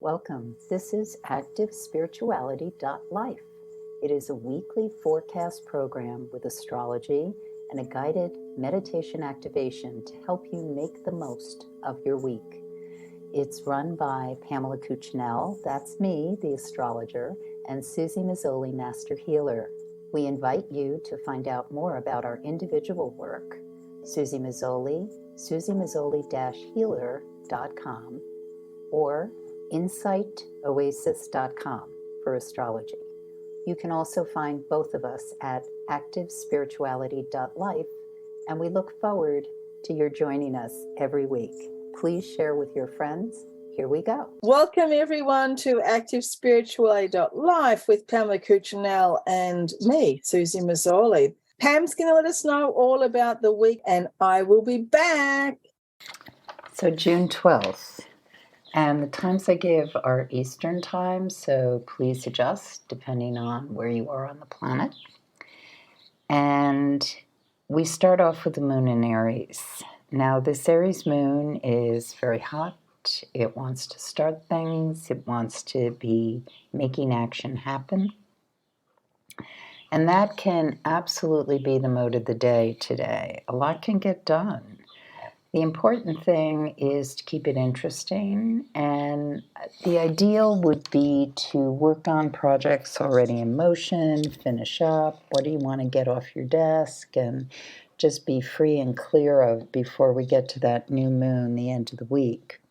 Welcome. This is ActiveSpirituality.life. It is a weekly forecast program with astrology and a guided meditation activation to help you make the most of your week. It's run by Pamela Cucinell, that's me, the astrologer, and Suzy Meszoly, Master Healer. We invite you to find out more about our individual work. Suzy Meszoly, SuzyMeszoly-healer.com, or insightoasis.com for astrology. You can also find both of us at activespirituality.life, and we look forward to your joining us every week. Please share with your friends. Here we go. Welcome everyone to activespirituality.life with Pamela Cucinell and me, Suzy Meszoly. Pam's going to let us know all about the week, and I will be back. So June 12th. And the times I give are Eastern time, so please adjust depending on where you are on the planet. And we start off with the moon in Aries. Now, this Aries moon is very hot. It wants to start things. It wants to be making action happen. And that can absolutely be the mode of the day today. A lot can get done. The important thing is to keep it interesting, and the ideal would be to work on projects already in motion, finish up, what do you want to get off your desk, and just be free and clear of before we get to that new moon, the end of the week.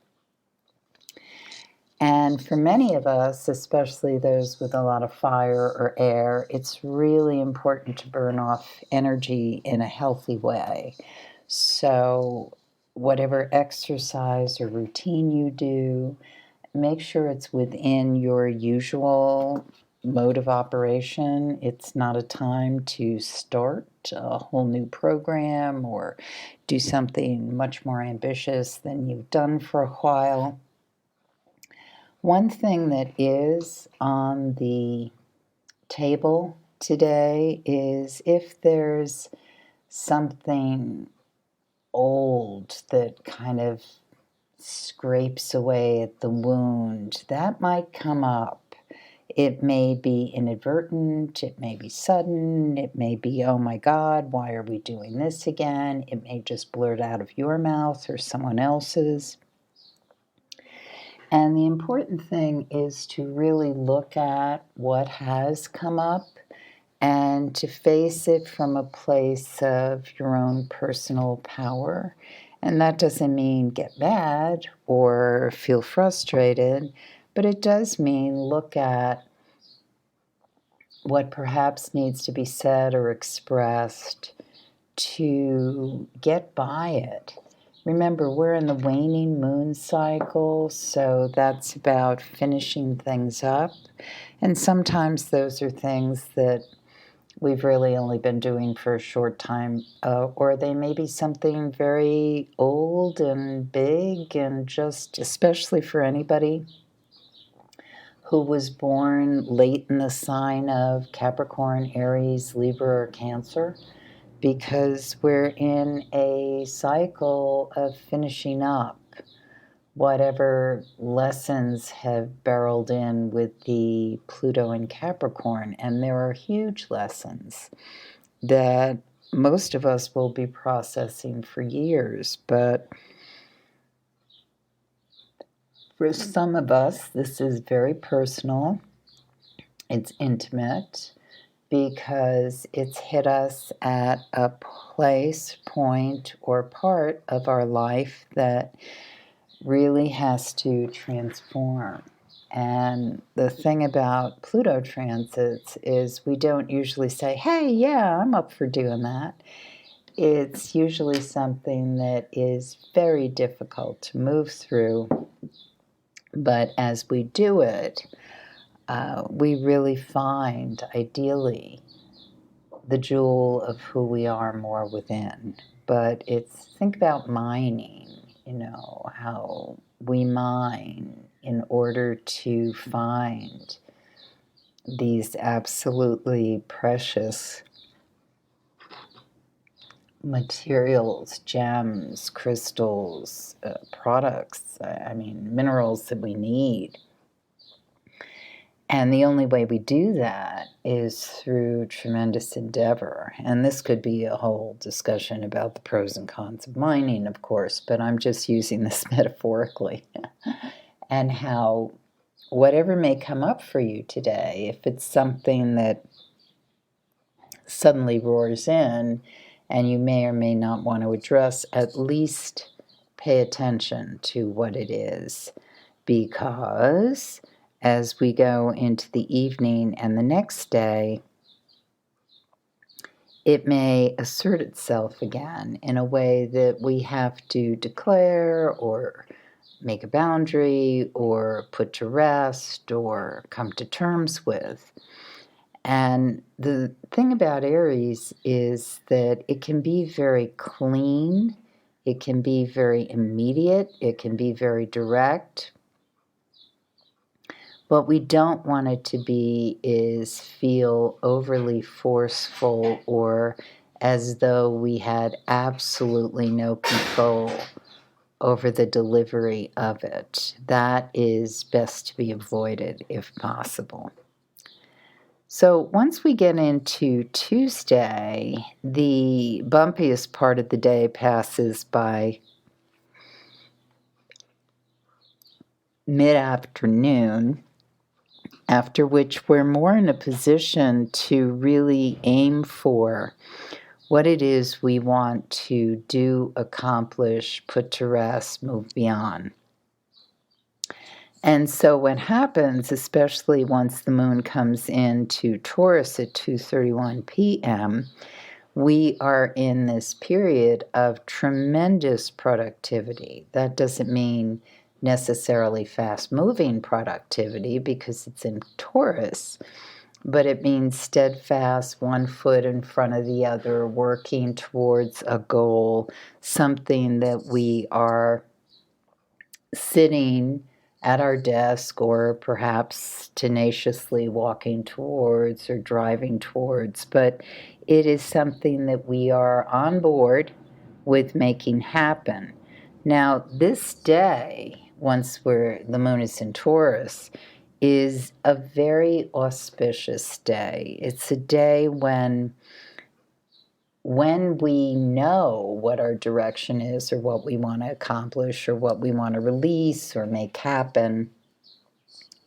And for many of us, especially those with a lot of fire or air, it's really important to burn off energy in a healthy way. So whatever exercise or routine you do, make sure it's within your usual mode of operation. It's not a time to start a whole new program or do something much more ambitious than you've done for a while. One thing that is on the table today is if there's something old that kind of scrapes away at the wound, that might come up. It may be inadvertent, it may be sudden, it may be, oh my God, why are we doing this again? It may just blurt out of your mouth or someone else's. And the important thing is to really look at what has come up and to face it from a place of your own personal power. And that doesn't mean get mad or feel frustrated, but it does mean look at what perhaps needs to be said or expressed to get by it. Remember, we're in the waning moon cycle, so that's about finishing things up. And sometimes those are things that we've really only been doing for a short time, or they may be something very old and big, and just especially for anybody who was born late in the sign of Capricorn, Aries, Libra, or Cancer, because we're in a cycle of finishing up whatever lessons have barreled in with the Pluto in Capricorn. And there are huge lessons that most of us will be processing for years. But for some of us, this is very personal. It's intimate because it's hit us at a place, point, or part of our life that really has to transform. And the thing about Pluto transits is we don't usually say, hey, yeah, I'm up for doing that. It's usually something that is very difficult to move through. But as we do it, we really find, ideally, the jewel of who we are more within. But think about mining. How we mine in order to find these absolutely precious materials, gems, crystals, products, minerals that we need. And the only way we do that is through tremendous endeavor. And this could be a whole discussion about the pros and cons of mining, of course, but I'm just using this metaphorically. And how whatever may come up for you today, if it's something that suddenly roars in and you may or may not want to address, at least pay attention to what it is. Because as we go into the evening and the next day, it may assert itself again in a way that we have to declare or make a boundary or put to rest or come to terms with. And the thing about Aries is that it can be very clean, it can be very immediate, it can be very direct. What we don't want it to be is feel overly forceful or as though we had absolutely no control over the delivery of it. That is best to be avoided if possible. So once we get into Tuesday, the bumpiest part of the day passes by mid-afternoon, after which we're more in a position to really aim for what it is we want to do, accomplish, put to rest, move beyond. And so what happens, especially once the moon comes into Taurus at 2:31 p.m., we are in this period of tremendous productivity. That doesn't mean necessarily fast-moving productivity because it's in Taurus, but it means steadfast, one foot in front of the other, working towards a goal, something that we are sitting at our desk or perhaps tenaciously walking towards or driving towards, but it is something that we are on board with making happen. Now, this day, once the moon is in Taurus, is a very auspicious day. It's a day when we know what our direction is or what we want to accomplish or what we want to release or make happen,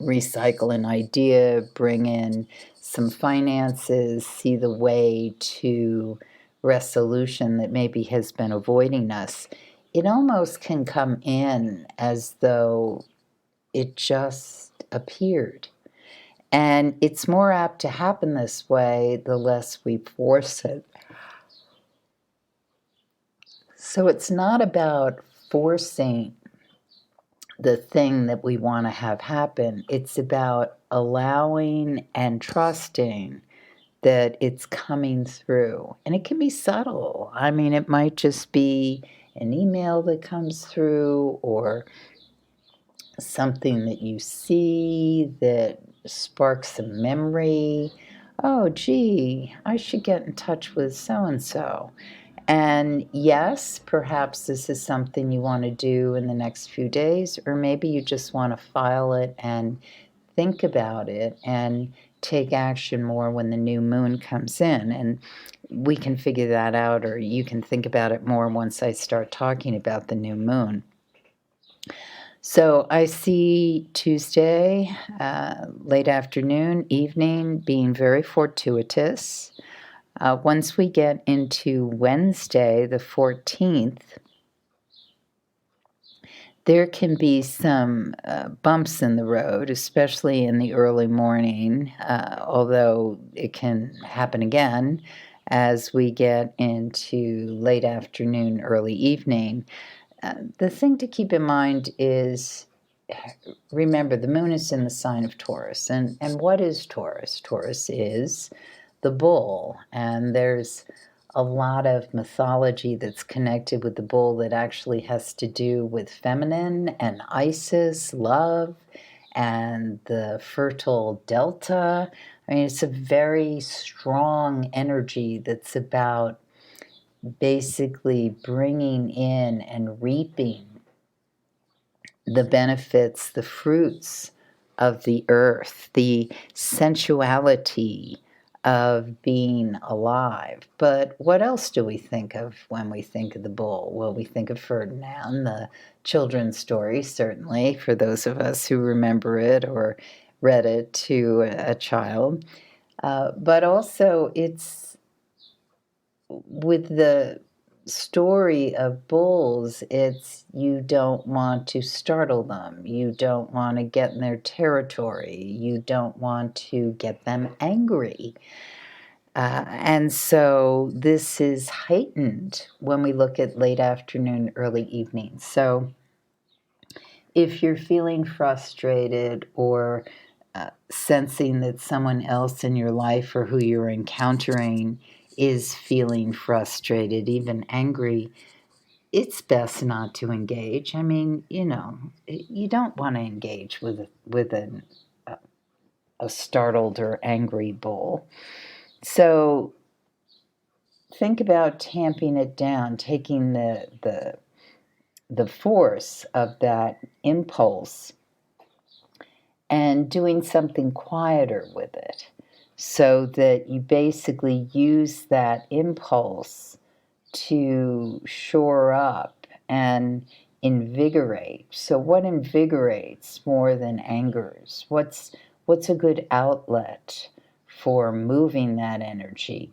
recycle an idea, bring in some finances, see the way to resolution that maybe has been avoiding us, it almost can come in as though it just appeared. And it's more apt to happen this way the less we force it. So it's not about forcing the thing that we want to have happen. It's about allowing and trusting that it's coming through. And it can be subtle. I mean, it might just be an email that comes through or something that you see that sparks a memory. Oh, gee, I should get in touch with so-and-so. And yes, perhaps this is something you want to do in the next few days, or maybe you just want to file it and think about it and take action more when the new moon comes in. And we can figure that out, or you can think about it more once I start talking about the new moon. So I see Tuesday, late afternoon, evening, being very fortuitous. Once we get into Wednesday, the 14th, there can be some bumps in the road, especially in the early morning, although it can happen again as we get into late afternoon, early evening. The thing to keep in mind is, remember, the moon is in the sign of Taurus. And what is Taurus? Taurus is the bull. And there's a lot of mythology that's connected with the bull that actually has to do with feminine and Isis, love, and the fertile delta. I mean, it's a very strong energy that's about basically bringing in and reaping the benefits, the fruits of the earth, the sensuality of being alive. But what else do we think of when we think of the bull? Well, we think of Ferdinand, the children's story, certainly, for those of us who remember it or read it to a child. But also, it's with the story of bulls, it's you don't want to startle them. You don't want to get in their territory. You don't want to get them angry. And so this is heightened when we look at late afternoon, early evening. So if you're feeling frustrated or sensing that someone else in your life or who you're encountering is feeling frustrated, even angry, it's best not to engage. I mean, you don't want to engage with a startled or angry bull. So think about tamping it down, taking the force of that impulse and doing something quieter with it, so that you basically use that impulse to shore up and invigorate. So what invigorates more than angers? What's a good outlet for moving that energy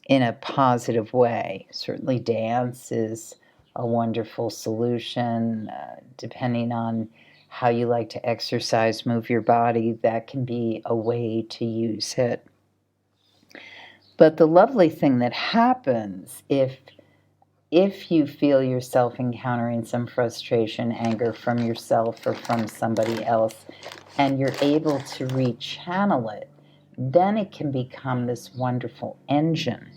in a positive way? Certainly dance is a wonderful solution, depending on how you like to exercise, move your body. That can be a way to use it. But the lovely thing that happens if you feel yourself encountering some frustration, anger from yourself or from somebody else, and you're able to rechannel it, then it can become this wonderful engine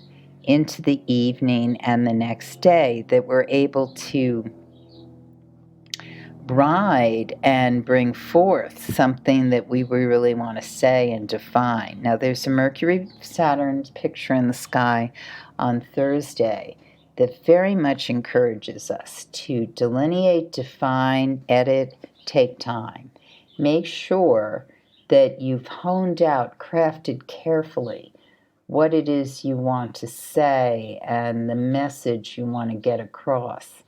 into the evening and the next day that we're able to ride and bring forth something that we really want to say and define. Now, there's a Mercury-Saturn picture in the sky on Thursday that very much encourages us to delineate, define, edit, take time. Make sure that you've honed out, crafted carefully what it is you want to say and the message you want to get across.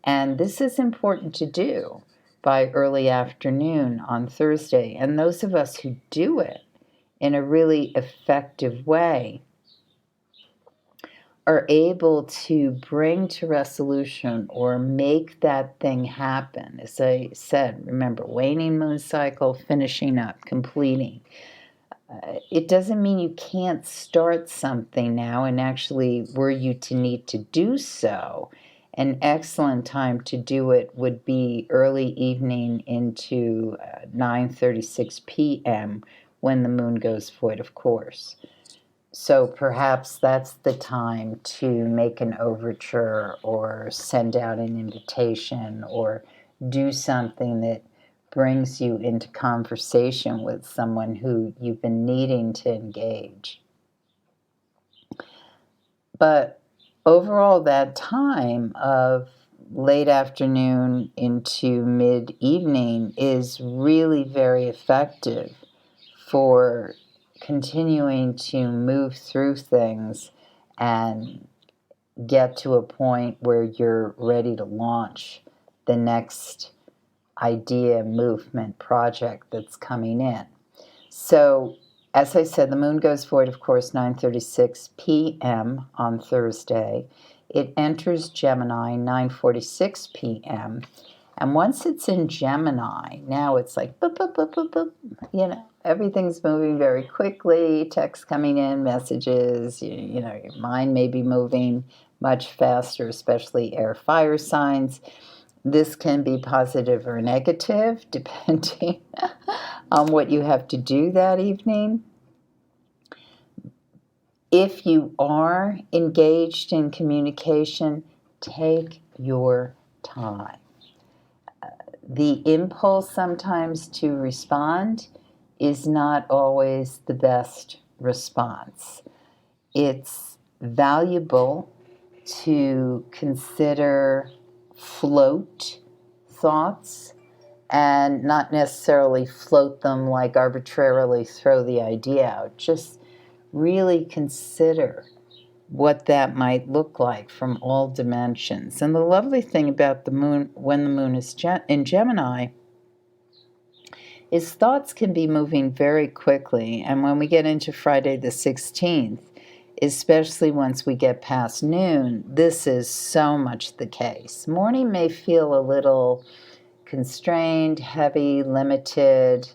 And this is important to do by early afternoon on Thursday. And those of us who do it in a really effective way are able to bring to resolution or make that thing happen. As I said, remember, waning moon cycle, finishing up, completing. It doesn't mean you can't start something now, and actually, were you to need to do so, an excellent time to do it would be early evening into 9:36 p.m. when the moon goes void, of course. So perhaps that's the time to make an overture or send out an invitation or do something that brings you into conversation with someone who you've been needing to engage. But overall, that time of late afternoon into mid-evening is really very effective for continuing to move through things and get to a point where you're ready to launch the next idea, movement, project that's coming in. So, as I said, the moon goes void, of course, 9:36 p.m. on Thursday. It enters Gemini 9:46 p.m. And once it's in Gemini, now it's like boop, boop, boop, boop, boop. Everything's moving very quickly, texts coming in, messages, your mind may be moving much faster, especially air fire signs. This can be positive or negative, depending on what you have to do that evening. If you are engaged in communication, take your time. The impulse sometimes to respond is not always the best response. It's valuable to consider float thoughts and not necessarily float them, like arbitrarily throw the idea out. Just really consider what that might look like from all dimensions. And the lovely thing about the moon, when the moon is in Gemini, is thoughts can be moving very quickly. And when we get into Friday the 16th, especially once we get past noon, this is so much the case. Morning may feel a little constrained, heavy, limited,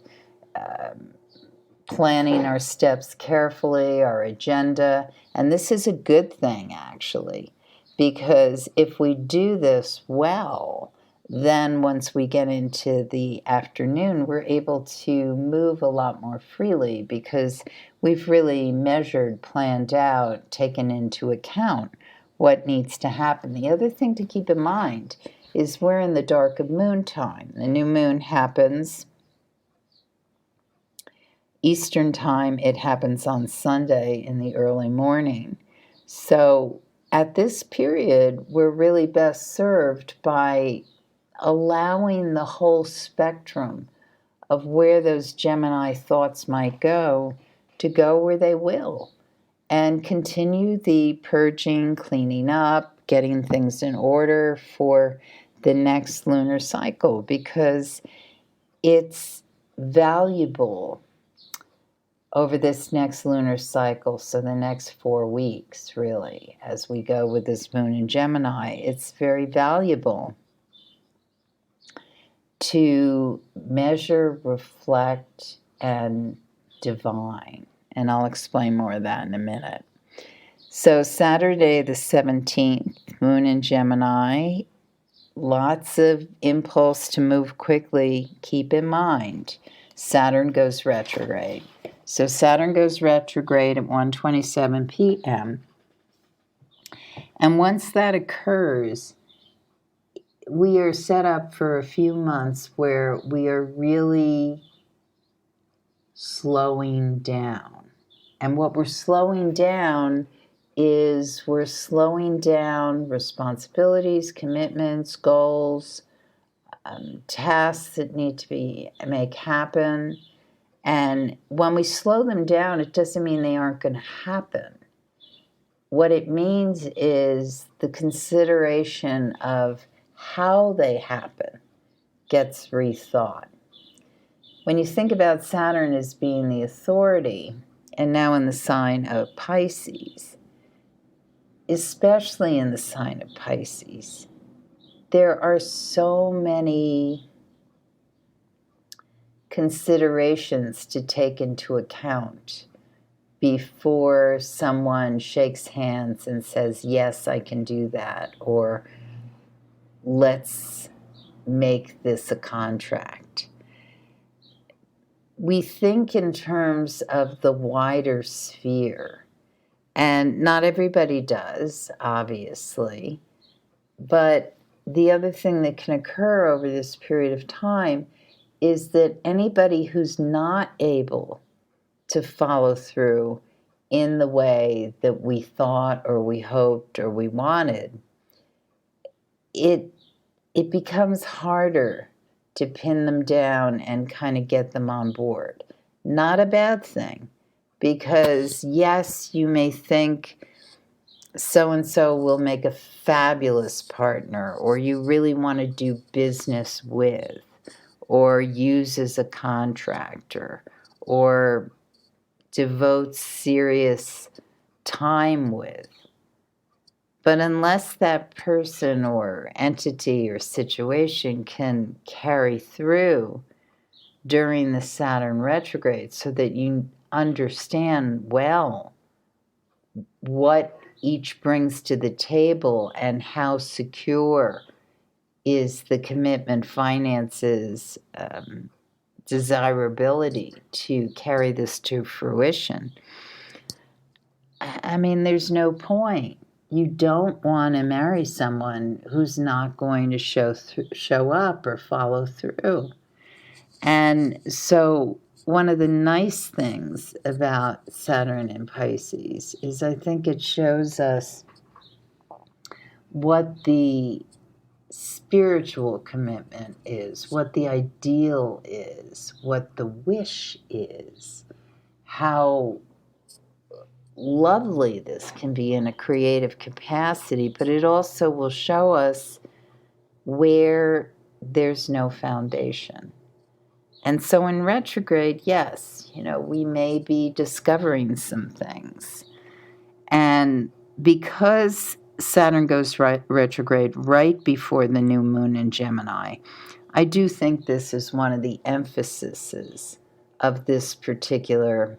planning our steps carefully, our agenda. And this is a good thing, actually, because if we do this well, then once we get into the afternoon, we're able to move a lot more freely because we've really measured, planned out, taken into account what needs to happen. The other thing to keep in mind is we're in the dark of moon time. The new moon happens Eastern time. It happens on Sunday in the early morning. So at this period, we're really best served by allowing the whole spectrum of where those Gemini thoughts might go to go where they will, and continue the purging, cleaning up, getting things in order for the next lunar cycle, because it's valuable over this next lunar cycle. So the next 4 weeks, really, as we go with this moon in Gemini, it's very valuable to measure, reflect, and divine. And I'll explain more of that in a minute. So Saturday the 17th, moon in Gemini, lots of impulse to move quickly. Keep in mind, Saturn goes retrograde. So Saturn goes retrograde at 1:27 p.m. And once that occurs, we are set up for a few months where we are really slowing down. And what we're slowing down is we're slowing down responsibilities, commitments, goals, tasks that need to make happen. And when we slow them down, it doesn't mean they aren't going to happen. What it means is the consideration of how they happen gets rethought. When you think about Saturn as being the authority, and now in the sign of Pisces, especially in the sign of Pisces, there are so many considerations to take into account before someone shakes hands and says, yes, I can do that, or let's make this a contract. We think in terms of the wider sphere, and not everybody does, obviously, but the other thing that can occur over this period of time is that anybody who's not able to follow through in the way that we thought or we hoped or we wanted, it becomes harder to pin them down and kind of get them on board. Not a bad thing, because yes, you may think so-and-so will make a fabulous partner, or you really want to do business with, or use as a contractor, or devote serious time with. But unless that person or entity or situation can carry through during the Saturn retrograde so that you understand well what each brings to the table and how secure is the commitment, finances, desirability to carry this to fruition, I mean, there's no point. You don't want to marry someone who's not going to show up or follow through. And so one of the nice things about Saturn in Pisces is I think it shows us what the spiritual commitment is, what the ideal is, what the wish is, how lovely this can be in a creative capacity, but it also will show us where there's no foundation. And so in retrograde, yes, we may be discovering some things. And because Saturn goes retrograde right before the new moon in Gemini, I do think this is one of the emphases of this particular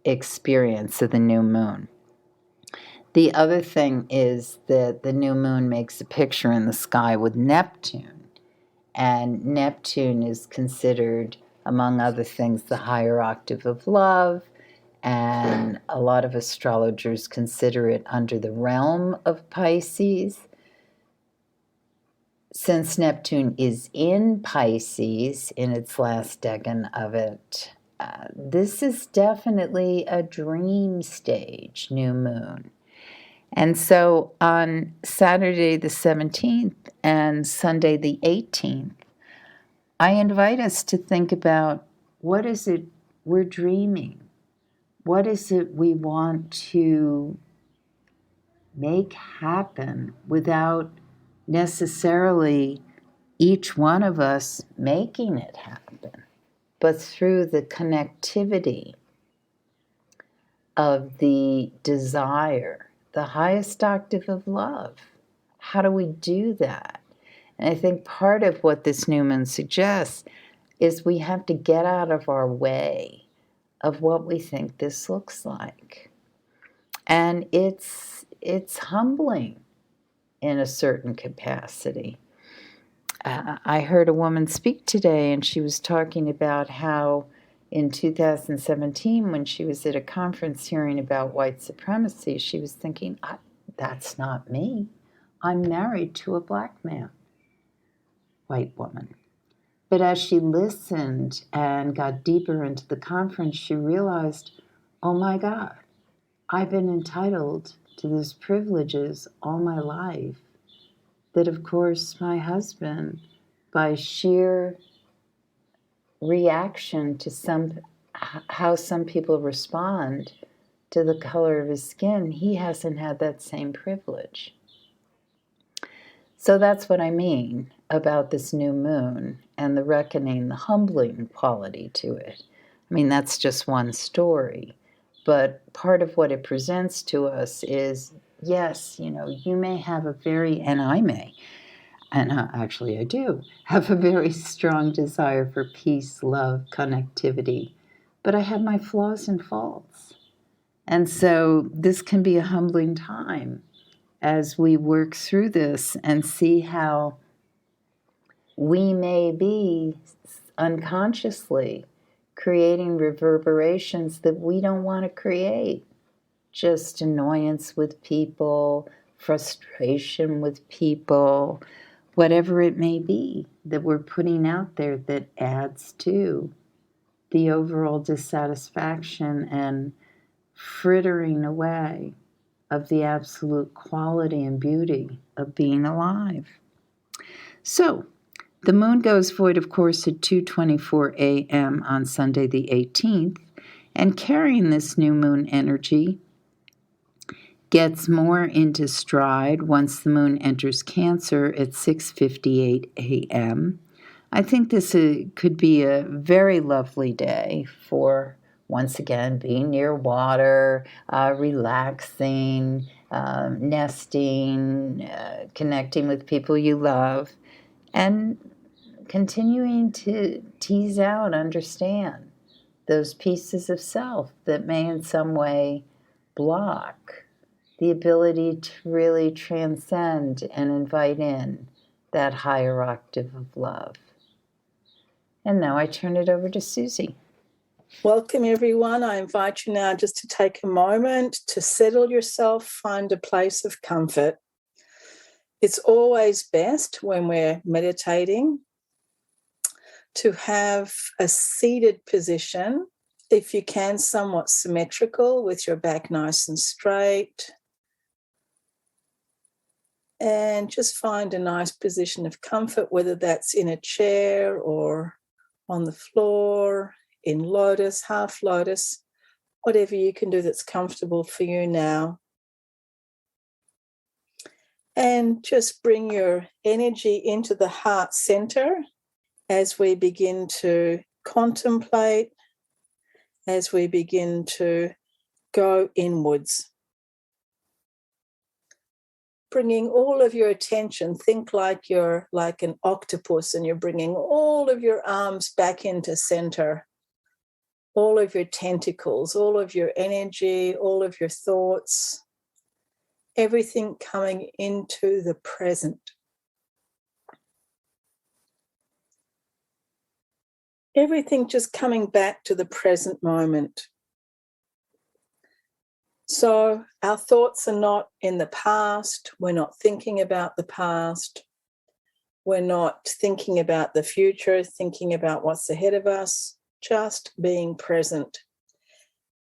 experience of the new moon. The other thing is that the new moon makes a picture in the sky with Neptune. And Neptune is considered, among other things, the higher octave of love. And a lot of astrologers consider it under the realm of Pisces. Since Neptune is in Pisces, in its last decan of it, this is definitely a dream stage new moon. And so on Saturday the 17th and Sunday the 18th, I invite us to think about, what is it we're dreaming? What is it we want to make happen without necessarily each one of us making it happen, but through the connectivity of the desire, the highest octave of love? How do we do that? And I think part of what this new moon suggests is we have to get out of our way of what we think this looks like. And it's humbling in a certain capacity. I heard a woman speak today, and she was talking about how in 2017, when she was at a conference hearing about white supremacy, she was thinking, that's not me. I'm married to a black man, white woman. But as she listened and got deeper into the conference, she realized, oh my God, I've been entitled to these privileges all my life. That, of course, my husband, by sheer reaction to how some people respond to the color of his skin, he hasn't had that same privilege. So that's what I mean about this new moon and the reckoning, the humbling quality to it. I mean, that's just one story. But part of what it presents to us is, yes, you may have and I may, and actually I do, have a very strong desire for peace, love, connectivity. But I have my flaws and faults. And so this can be a humbling time as we work through this and see how we may be unconsciously creating reverberations that we don't want to create. Just annoyance with people, frustration with people, whatever it may be that we're putting out there that adds to the overall dissatisfaction and frittering away of the absolute quality and beauty of being alive. So, the moon goes void, of course, at 2:24 a.m. on Sunday the 18th, and carrying this new moon energy gets more into stride once the moon enters Cancer at 6:58 a.m. I think this could be a very lovely day for, once again, being near water, relaxing, nesting, connecting with people you love, and continuing to tease out, understand those pieces of self that may in some way block the ability to really transcend and invite in that higher octave of love. And now I turn it over to Suzy. Welcome, everyone. I invite you now just to take a moment to settle yourself, find a place of comfort. It's always best when we're meditating to have a seated position, if you can, somewhat symmetrical, with your back nice and straight. And just find a nice position of comfort, whether that's in a chair or on the floor, in lotus, half lotus, whatever you can do that's comfortable for you now. And just bring your energy into the heart center as we begin to contemplate, as we begin to go inwards. Bringing all of your attention, think like you're like an octopus and you're bringing all of your arms back into center, all of your tentacles, all of your energy, all of your thoughts, everything coming into the present. Everything just coming back to the present moment. So our thoughts are not in the past. We're not thinking about the past. We're not thinking about the future, thinking about what's ahead of us, just being present.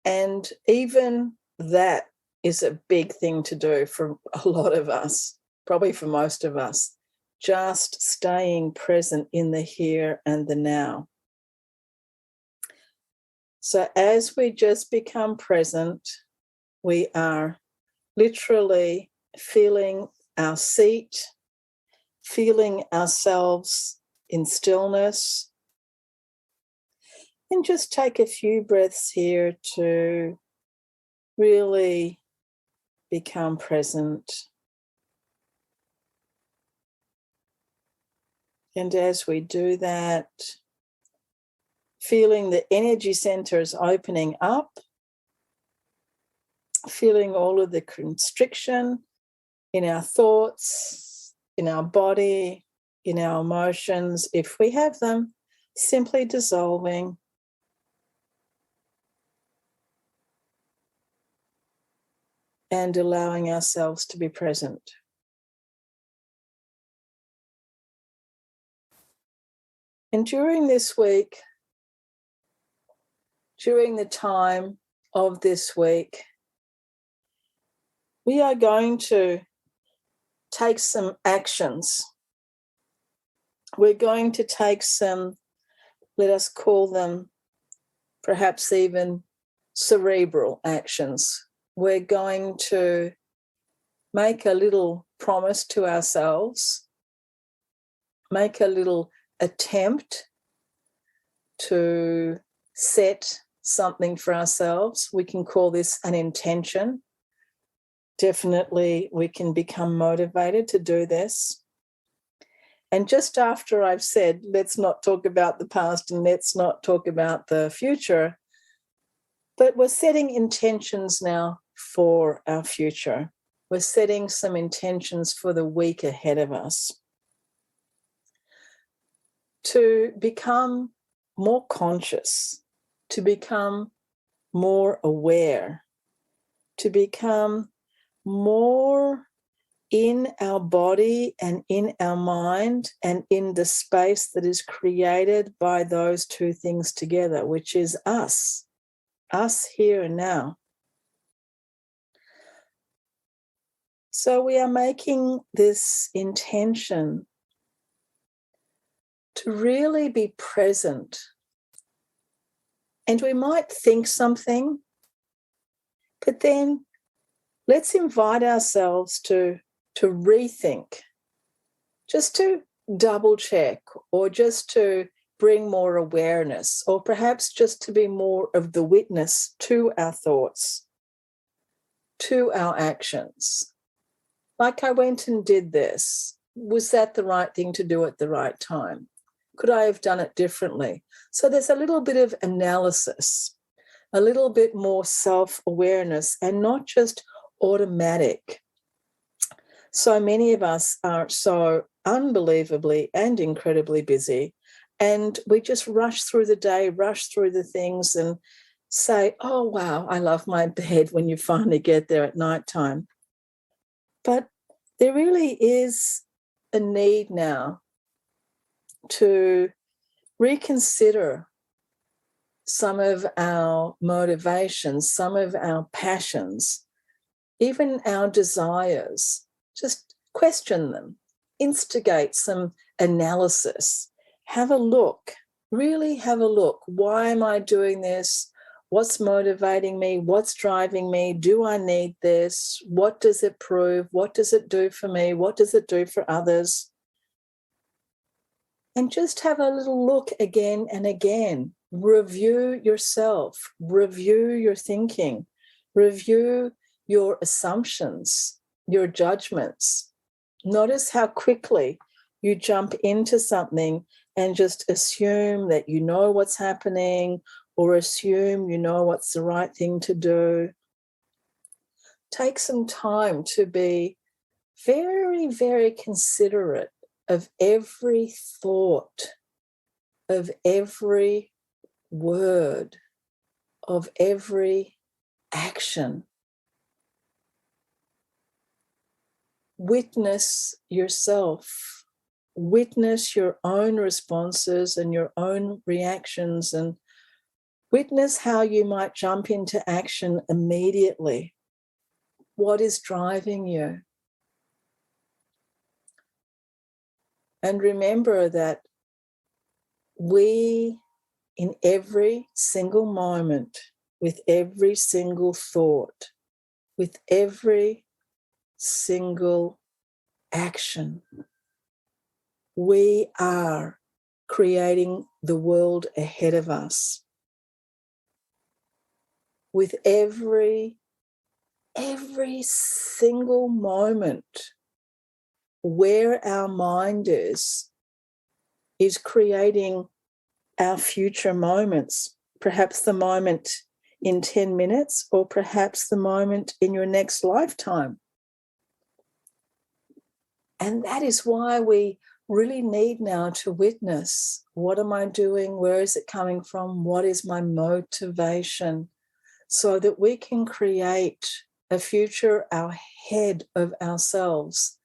And even that is a big thing to do for a lot of us, probably for most of us, just staying present in the here and the now. So as we just become present, we are literally feeling our seat, feeling ourselves in stillness. And just take a few breaths here to really become present. And as we do that, feeling the energy centers opening up, feeling all of the constriction in our thoughts, in our body, in our emotions, if we have them, simply dissolving. And allowing ourselves to be present. And during this week, during the time of this week, we are going to take some actions. We're going to take some, let us call them perhaps even cerebral actions. We're going to make a little promise to ourselves, make a little attempt to set something for ourselves. We can call this an intention. Definitely we can become motivated to do this. And just after I've said, let's not talk about the past and let's not talk about the future, but we're setting intentions now for our future. We're setting some intentions for the week ahead of us to become more conscious, to become more aware, to become more in our body and in our mind and in the space that is created by those two things together, which is us here and now. So we are making this intention to really be present. And we might think something, but then let's invite ourselves to rethink, just to double check, or just to bring more awareness, or perhaps just to be more of the witness to our thoughts, to our actions. Like, I went and did this. Was that the right thing to do at the right time? Could I have done it differently? So there's a little bit of analysis, a little bit more self-awareness, and not just automatic. So many of us are so unbelievably and incredibly busy, and we just rush through the day, rush through the things and say, oh, wow, I love my bed when you finally get there at nighttime. But there really is a need now to reconsider some of our motivations, some of our passions, even our desires. Just question them, instigate some analysis, have a look, really have a look. Why am I doing this? What's motivating me? What's driving me? Do I need this? What does it prove? What does it do for me? What does it do for others? And just have a little look again and again. Review yourself, review your thinking, review your assumptions, your judgments. Notice how quickly you jump into something and just assume that you know what's happening or assume you know what's the right thing to do. Take some time to be very, very considerate of every thought, of every word, of every action. Witness yourself. Witness your own responses and your own reactions, and witness how you might jump into action immediately. What is driving you? And remember that we, in every single moment, with every single thought, with every single action, we are creating the world ahead of us. With every single moment where our mind is creating our future moments, perhaps the moment in 10 minutes or perhaps the moment in your next lifetime. And that is why we really need now to witness, what am I doing? Where is it coming from? What is my motivation? So that we can create a future ahead of ourselves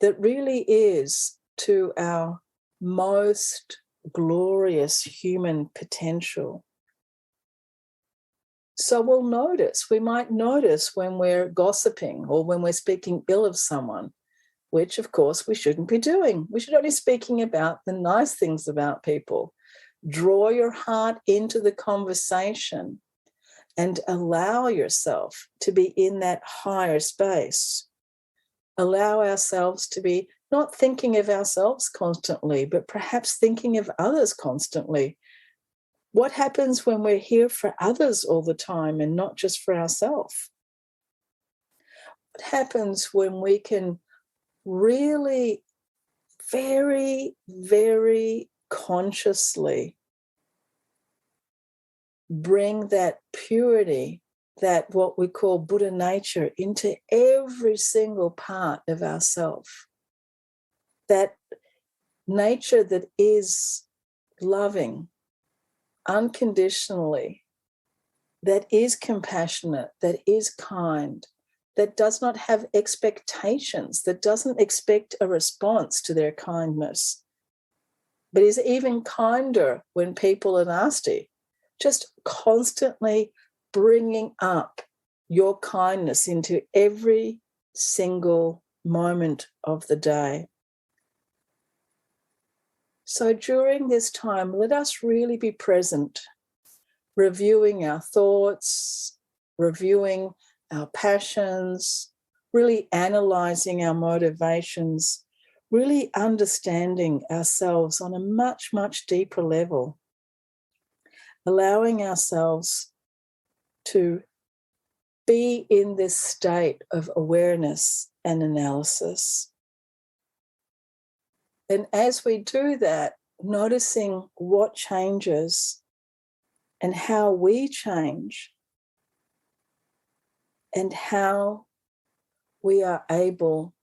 that really is to our most glorious human potential. So we might notice when we're gossiping or when we're speaking ill of someone, which of course we shouldn't be doing. We should only be speaking about the nice things about people. Draw your heart into the conversation and allow yourself to be in that higher space. Allow ourselves to be not thinking of ourselves constantly, but perhaps thinking of others constantly. What happens when we're here for others all the time and not just for ourselves? What happens when we can really very, very consciously bring that purity, that what we call Buddha nature, into every single part of ourself? That nature that is loving unconditionally, that is compassionate, that is kind, that does not have expectations, that doesn't expect a response to their kindness, but is even kinder when people are nasty. Just constantly bringing up your kindness into every single moment of the day. So during this time, let us really be present, reviewing our thoughts, reviewing our passions, really analyzing our motivations, really understanding ourselves on a much, much deeper level, allowing ourselves to be in this state of awareness and analysis. And as we do that, noticing what changes and how we change and how we are able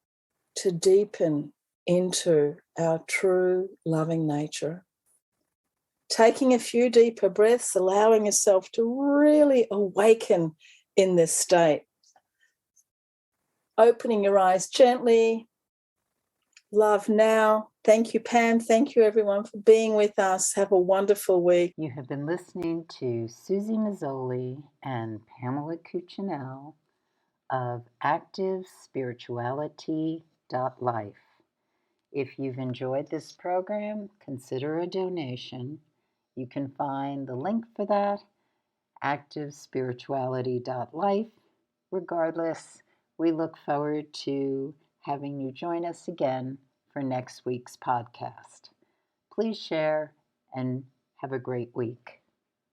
to deepen into our true loving nature. Taking a few deeper breaths, allowing yourself to really awaken in this state. Opening your eyes gently. Love now. Thank you, Pam. Thank you, everyone, for being with us. Have a wonderful week. You have been listening to Suzy Meszoly and Pamela Cucinell of ActiveSpirituality.com. activespirituality.life. If you've enjoyed this program, consider a donation. You can find the link for that, activespirituality.life. Regardless, we look forward to having you join us again for next week's podcast. Please share and have a great week.